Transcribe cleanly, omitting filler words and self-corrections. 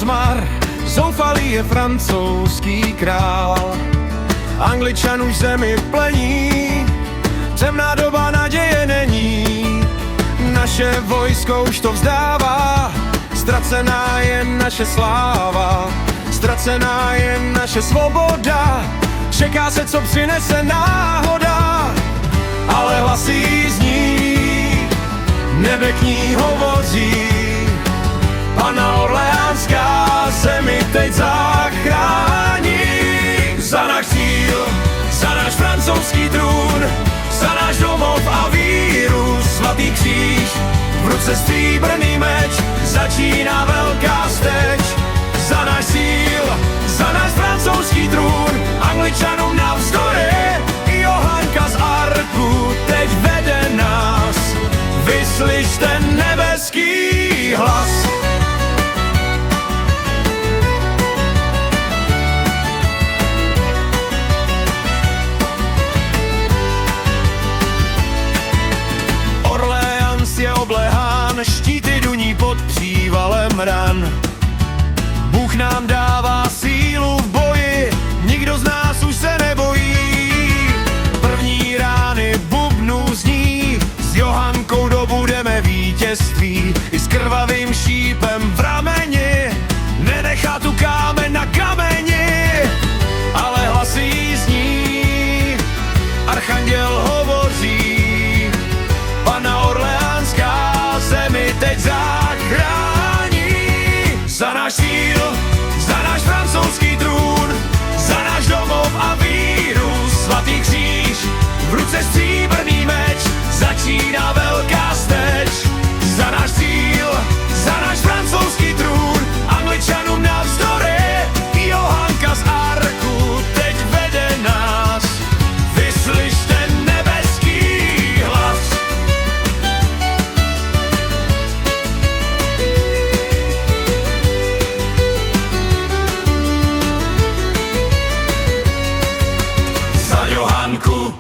zmar, zoufalý je francouzský král. Angličan už zemi plení, temná doba, naděje není. Naše vojsko už to vzdává, ztracená je naše sláva, ztracená je naše svoboda. Čeká se, co přinese náhoda, ale hlasy zní, nebe k ní hovoří. Panna Orleánská zemi teď zachrání. Za náš cíl, za náš francouzský trůn, za náš domov a víru, svatý kříž, v ruce stříbrný meč, začíná velká steč. Za náš cíl, za náš francouzský trůn, Angličanům navzdory, Johanka z Arku teď vede nás. Vyslyšte nebeský hlas. Orléans je oblehán, štíty duní pod přívalem ran. Bůh nám dává sílu v boji, nikdo z nás už se nebojí. První rány bubnů zní, s Johankou dobudeme vítězství. I s krvavým šípem v rameni, nenechá tu kámen na kameni. Ale hlasy zní, archanděl hovoří, Panna Orleánská zemi teď zachrání. Za náš cíl, za náš francouzský trůn, za náš domov a víru, svatý kříž, v ruce stříbrný meč, začíná velká steč. Za náš cíl, za náš francouzský trůn, Angličanům navzdory, Johanka z Arku teď vede nás. Vyslyšte nebeský hlas. Za Johanku